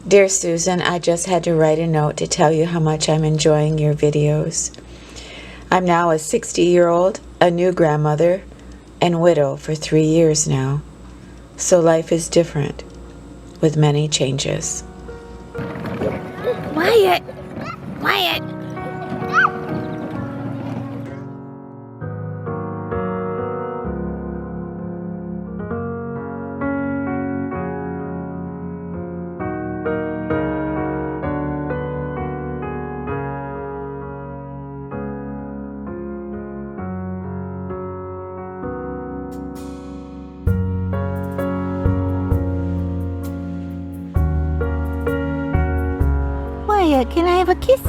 Dear Susan, I just had to write a note to tell you how much I'm enjoying your videos. I'm now a 60-year-old, a new grandmother, and widow for 3 years now. So life is different, with many changes. Quiet! Quiet! Quiet, can I have a kiss?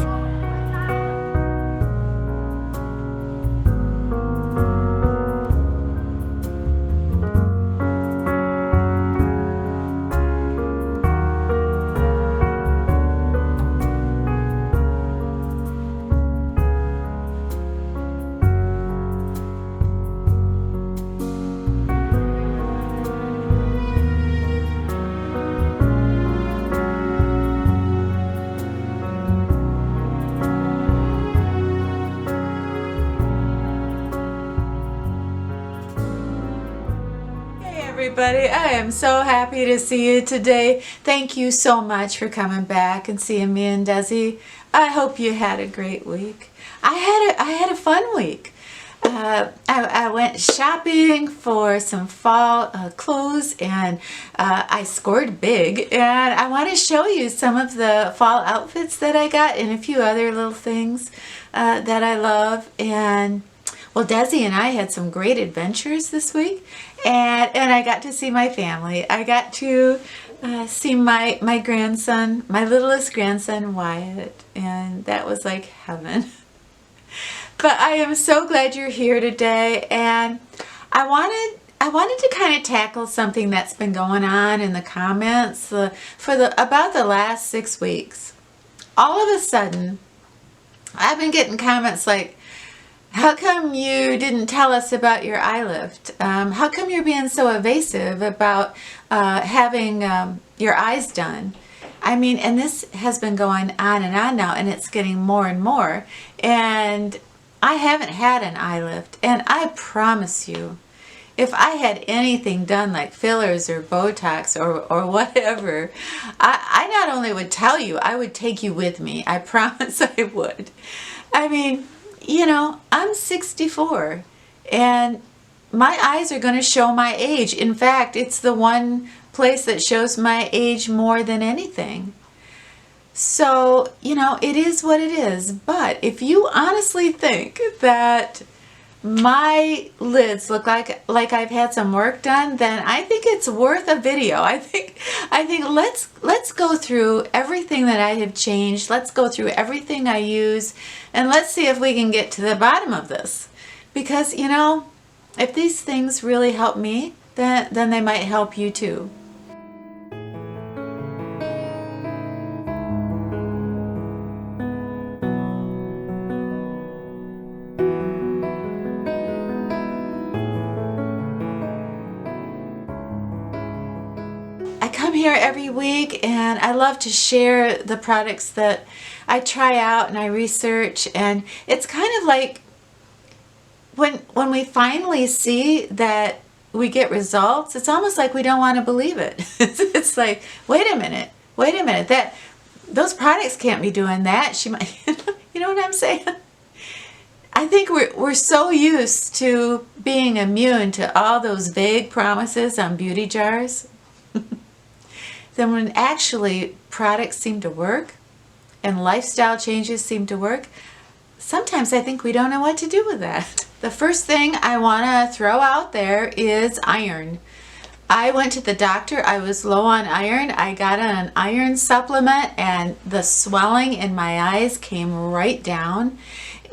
Everybody, I am so happy to see you today. Thank you so much for coming back and seeing me and Desi. I hope you had a great week. I had a fun week. I went shopping for some fall clothes, and I scored big, and I want to show you some of the fall outfits that I got and a few other little things that I love. And well, Desi and I had some great adventures this week, and I got to see my family. I got to see my grandson, my littlest grandson, Wyatt, and that was like heaven. But I am so glad you're here today, and I wanted to kind of tackle something that's been going on in the comments about the last 6 weeks. All of a sudden, I've been getting comments like, how come you didn't tell us about your eyelift? How come you're being so evasive about having your eyes done? I mean, and this has been going on and on now, and it's getting more and more. And I haven't had an eyelift, and I promise you, if I had anything done like fillers or Botox or whatever, I not only would tell you, I would take you with me. I promise I would. I mean, you know, I'm 64, and my eyes are going to show my age. In fact, it's the one place that shows my age more than anything. So, you know, it is what it is. But if you honestly think that my lids look like I've had some work done, then I think it's worth a video. I think let's go through everything that I have changed. Let's go through everything I use, and let's see if we can get to the bottom of this. Because, you know, if these things really help me, then they might help you too. Here every week, and I love to share the products that I try out and I research, and it's kind of like when we finally see that we get results, it's almost like we don't want to believe it. It's like, wait a minute, that those products can't be doing that. She might, you know what I'm saying? I think we're so used to being immune to all those vague promises on beauty jars. Then when actually products seem to work and lifestyle changes seem to work, sometimes I think we don't know what to do with that. The first thing I want to throw out there is iron. I went to the doctor. I was low on iron. I got an iron supplement, and the swelling in my eyes came right down.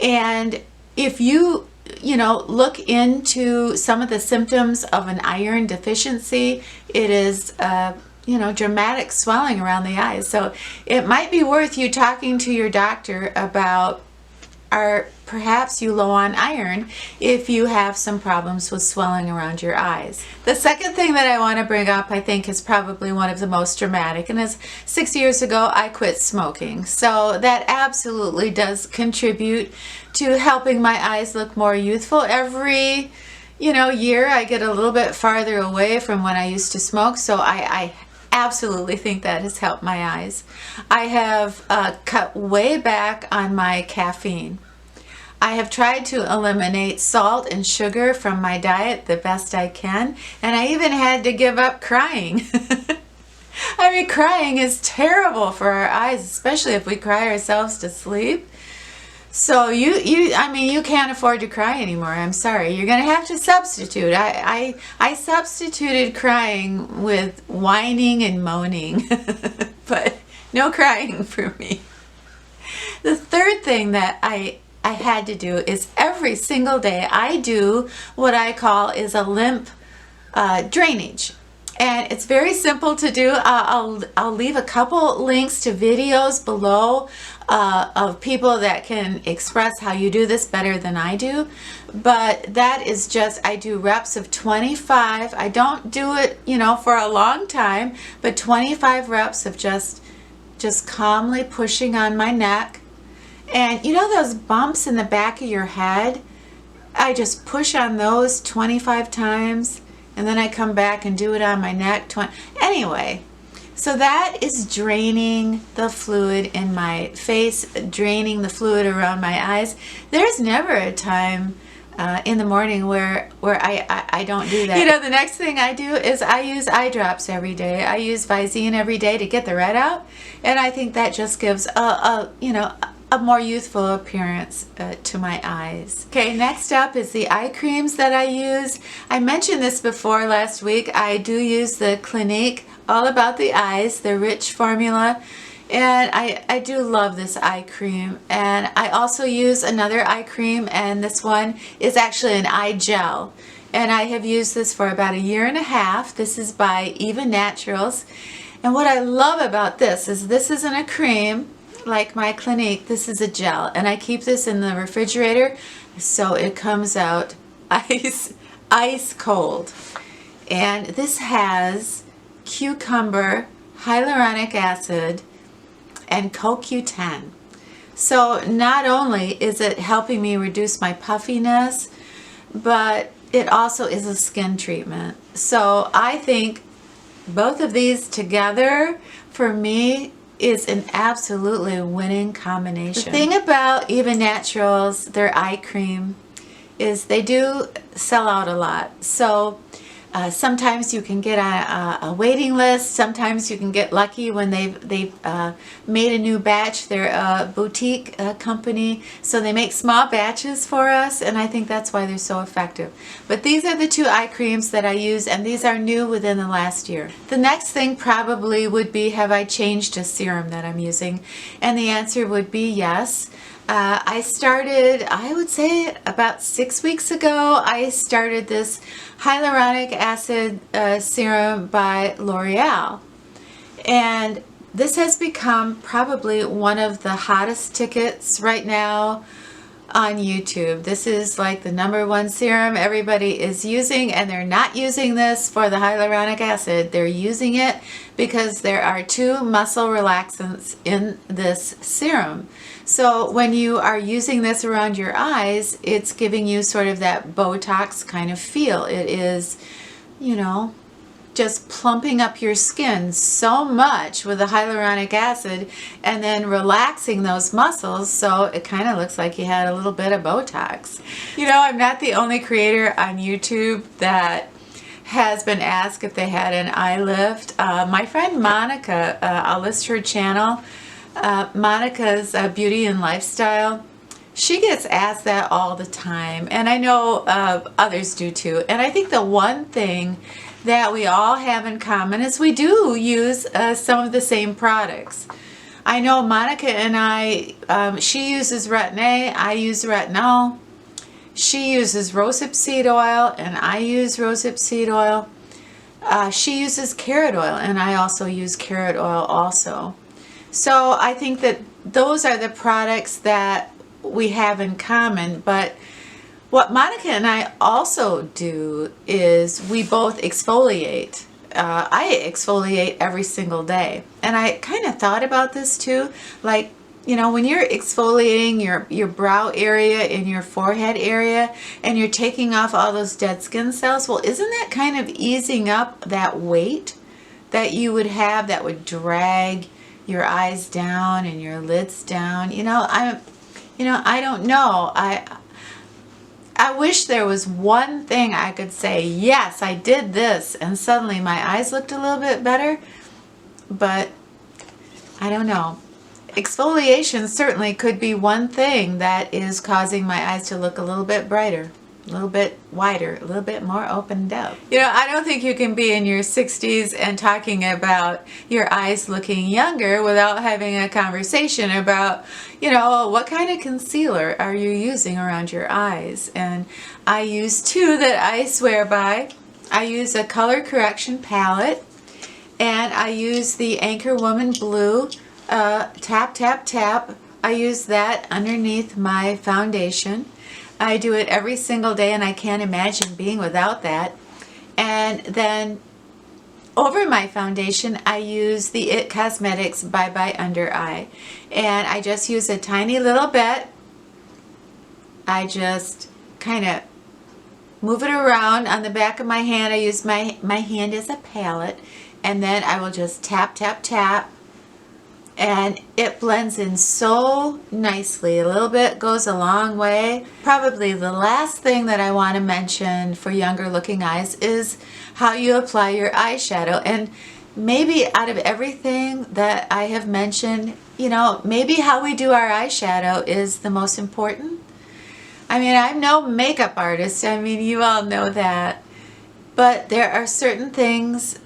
And if you look into some of the symptoms of an iron deficiency, it is dramatic swelling around the eyes. So it might be worth you talking to your doctor about are perhaps you low on iron if you have some problems with swelling around your eyes. The second thing that I want to bring up, I think, is probably one of the most dramatic, and is 6 years ago I quit smoking. So that absolutely does contribute to helping my eyes look more youthful. Every year I get a little bit farther away from when I used to smoke, so I absolutely think that has helped my eyes. I have cut way back on my caffeine. I have tried to eliminate salt and sugar from my diet the best I can, and I even had to give up crying. I mean, crying is terrible for our eyes, especially if we cry ourselves to sleep. So you can't afford to cry anymore. I'm sorry. You're going to have to substitute. I substituted crying with whining and moaning, but no crying for me. The third thing that I had to do is every single day I do what I call is a lymph drainage. And it's very simple to do. I'll leave a couple links to videos below of people that can express how you do this better than I do. But that is just, I do reps of 25. I don't do it, for a long time, but 25 reps of just calmly pushing on my neck. And those bumps in the back of your head? I just push on those 25 times. And then I come back and do it on my neck. Anyway, so that is draining the fluid in my face, draining the fluid around my eyes. There's never a time in the morning where I don't do that. The next thing I do is I use eye drops every day. I use Visine every day to get the red out. And I think that just gives a more youthful appearance to my eyes. Okay, next up is the eye creams that I use. I mentioned this before last week. I do use the Clinique All About the Eyes, the rich formula, and I do love this eye cream. And I also use another eye cream, and this one is actually an eye gel. And I have used this for about 1.5 years. This is by Eva Naturals. And what I love about this isn't a cream like my Clinique. This is a gel, and I keep this in the refrigerator so it comes out ice cold. And this has cucumber, hyaluronic acid, and CoQ10. So not only is it helping me reduce my puffiness, but it also is a skin treatment. So I think both of these together, for me, is an absolutely winning combination. The thing about Eva Naturals, their eye cream, is they do sell out a lot. So sometimes you can get a waiting list. Sometimes you can get lucky when they've made a new batch. They're a boutique company, so they make small batches for us, and I think that's why they're so effective. But these are the 2 eye creams that I use, and these are new within the last year. The next thing probably would be, have I changed a serum that I'm using? And the answer would be yes. I started, I would say about 6 weeks ago, I started this hyaluronic acid serum by L'Oreal. And this has become probably one of the hottest tickets right now on YouTube. This is like the #1 serum everybody is using, and they're not using this for the hyaluronic acid. They're using it because there are 2 muscle relaxants in this serum. So when you are using this around your eyes, it's giving you sort of that Botox kind of feel. It is, just plumping up your skin so much with the hyaluronic acid and then relaxing those muscles, so it kind of looks like you had a little bit of Botox. I'm not the only creator on YouTube that has been asked if they had an eye lift. My friend Monica, I'll list her channel, Monica's Beauty and Lifestyle. She gets asked that all the time, and I know others do too. And I think the one thing that we all have in common is we do use some of the same products. I know Monica and I, she uses Retin-A, I use retinol. She uses rosehip seed oil, and I use rosehip seed oil. She uses carrot oil, and I also use carrot oil also. So I think that those are the products that we have in common, but what Monica and I also do is we both exfoliate. I exfoliate every single day. And I kind of thought about this too. Like, you know, when you're exfoliating your brow area and your forehead area and you're taking off all those dead skin cells, well, isn't that kind of easing up that weight that you would have that would drag your eyes down and your lids down? I don't know. I wish there was one thing I could say, yes, I did this, and suddenly my eyes looked a little bit better, but I don't know. Exfoliation certainly could be one thing that is causing my eyes to look a little bit brighter, a little bit wider, a little bit more opened up. You know, I don't think you can be in your 60s and talking about your eyes looking younger without having a conversation about, you know, what kind of concealer are you using around your eyes? And I use two that I swear by. I use a color correction palette, and I use the Anchor Woman Blue Tap Tap Tap. I use that underneath my foundation. I do it every single day, and I can't imagine being without that. And then over my foundation, I use the It Cosmetics Bye Bye Under Eye. And I just use a tiny little bit. I just kind of move it around on the back of my hand. I use my hand as a palette. And then I will just tap, tap, tap. And it blends in so nicely. A little bit goes a long way. Probably the last thing that I want to mention for younger looking eyes is how you apply your eyeshadow. And maybe out of everything that I have mentioned, you know, maybe how we do our eyeshadow is the most important. I mean, I'm no makeup artist. I mean, you all know that. But there are certain things,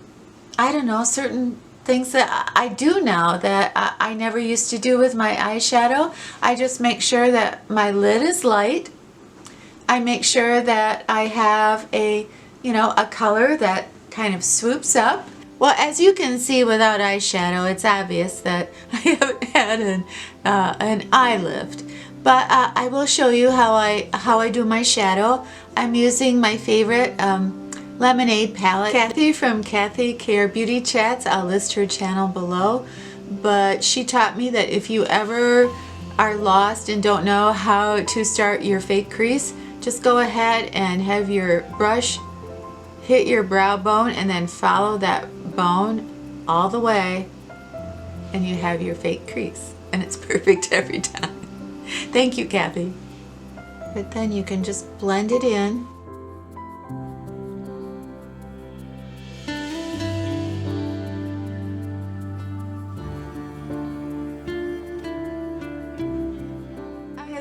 I don't know, certain things that I do now that I never used to do with my eyeshadow. I just make sure that my lid is light. I make sure that I have a color that kind of swoops up. Well, as you can see without eyeshadow, it's obvious that I haven't had an eye lift. But I will show you how I do my shadow. I'm using my favorite Lemonade palette. Kathy from Kathy Care Beauty Chats, I'll list her channel below, but she taught me that if you ever are lost and don't know how to start your fake crease, just go ahead and have your brush hit your brow bone and then follow that bone all the way, and you have your fake crease, and it's perfect every time. Thank you, Kathy. But then you can just blend it in.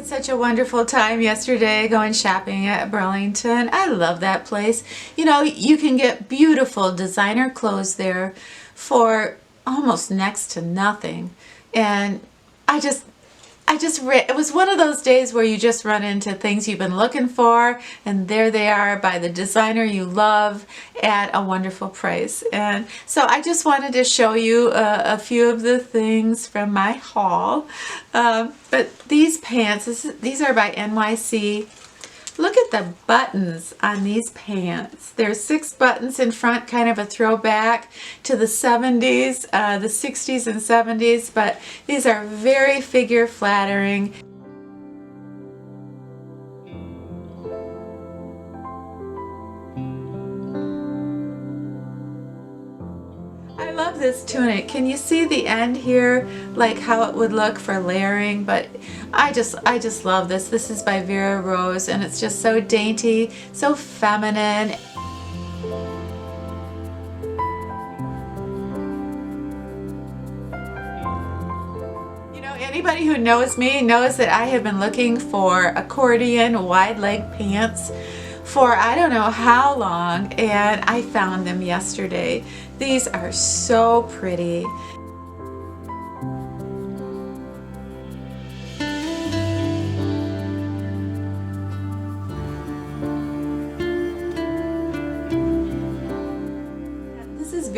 Such a wonderful time yesterday going shopping at Burlington. I love that place. You know, you can get beautiful designer clothes there for almost next to nothing. And it was one of those days where you just run into things you've been looking for, and there they are by the designer you love at a wonderful price. And so I just wanted to show you a few of the things from my haul. But these pants, these are by NYC. Look at the buttons on these pants. There's 6 buttons in front, kind of a throwback to the 70s, the 60s and 70s, but these are very figure flattering. I love this tunic. Can you see the end here, like how it would look for layering? But I just love this. This is by Vera Rose, and it's just so dainty, so feminine. You know, anybody who knows me knows that I have been looking for accordion wide leg pants for I don't know how long, and I found them yesterday. These are so pretty.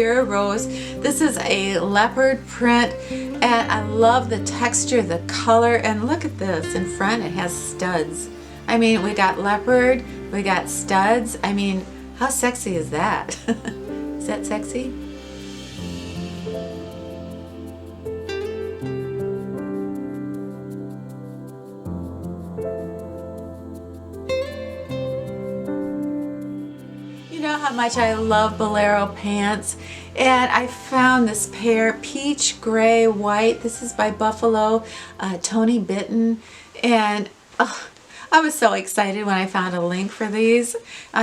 Pure Rose. This is a leopard print, and I love the texture, the color, and look at this. In front it has studs. I mean, we got leopard, we got studs. I mean, how sexy is that? Is that sexy? You know how much I love bolero pants, and I found this pair, peach, gray, white. This is by Buffalo, Tony Bitten, and I was so excited when I found a link for these,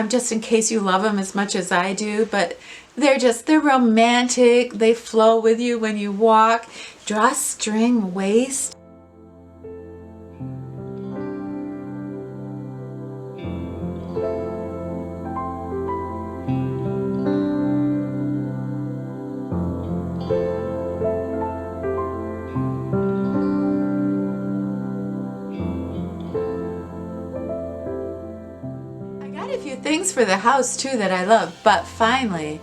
just in case you love them as much as I do. But they're romantic. They flow with you when you walk. Drawstring waist. Things for the house too that I love, but finally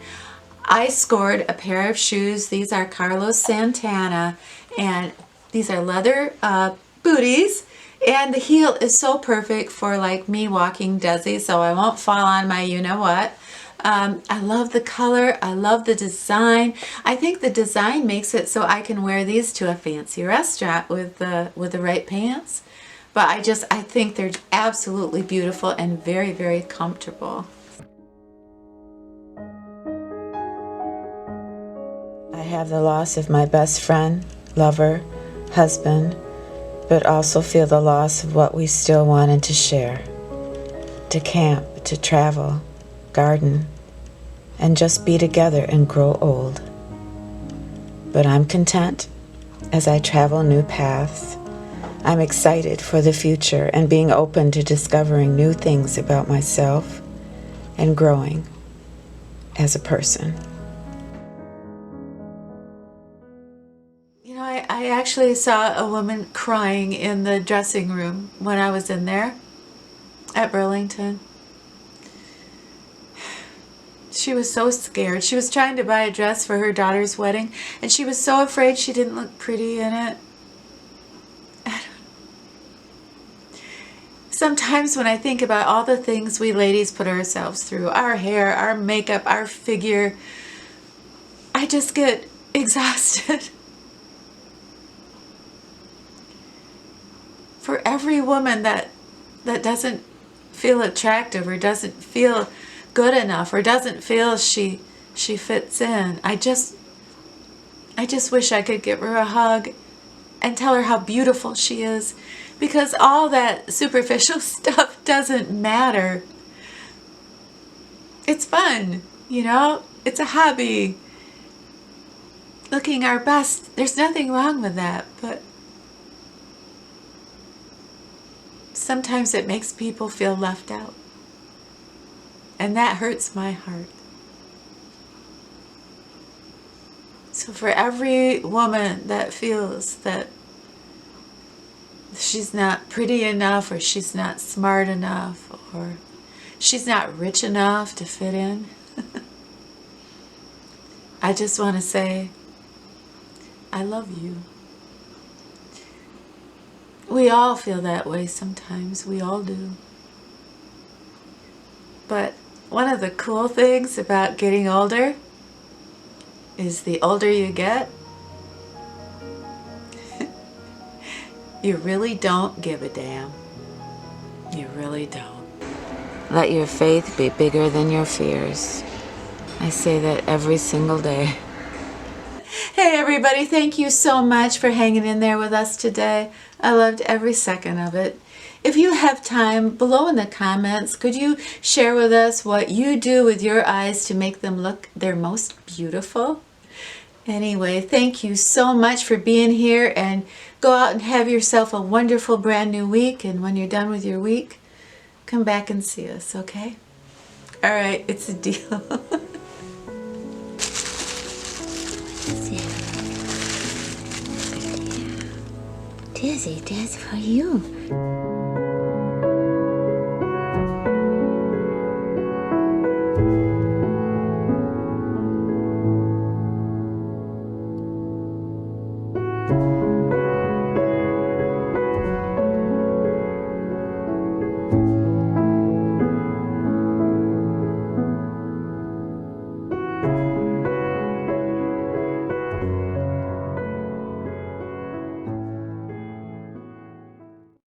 I scored a pair of shoes. These are Carlos Santana, and these are leather booties, and the heel is so perfect for like me walking Desi, so I won't fall on my you-know-what. I love the color, I love the design. I think the design makes it so I can wear these to a fancy restaurant with the right pants. But I think they're absolutely beautiful and very, very comfortable. I have the loss of my best friend, lover, husband, but also feel the loss of what we still wanted to share. To camp, to travel, garden, and just be together and grow old. But I'm content as I travel new paths. I'm excited for the future and being open to discovering new things about myself and growing as a person. You know, I actually saw a woman crying in the dressing room when I was in there at Burlington. She was so scared. She was trying to buy a dress for her daughter's wedding, and she was so afraid she didn't look pretty in it. Sometimes when I think about all the things we ladies put ourselves through, our hair, our makeup, our figure, I just get exhausted. For every woman that doesn't feel attractive or doesn't feel good enough or doesn't feel she fits in, I just wish I could give her a hug and tell her how beautiful she is. Because all that superficial stuff doesn't matter. It's fun, you know? It's a hobby. Looking our best, there's nothing wrong with that, but sometimes it makes people feel left out. And that hurts my heart. So for every woman that feels that she's not pretty enough, or she's not smart enough, or she's not rich enough to fit in, I just want to say, I love you. We all feel that way sometimes. We all do. But one of the cool things about getting older is the older you get, you really don't give a damn. You really don't. Let your faith be bigger than your fears. I say that every single day. Hey everybody, thank you so much for hanging in there with us today. I loved every second of it. If you have time, below in the comments, could you share with us what you do with your eyes to make them look their most beautiful? Anyway, thank you so much for being here, and go out and have yourself a wonderful brand new week. And when you're done with your week, come back and see us, okay? All right, it's a deal. Desi, that's for you.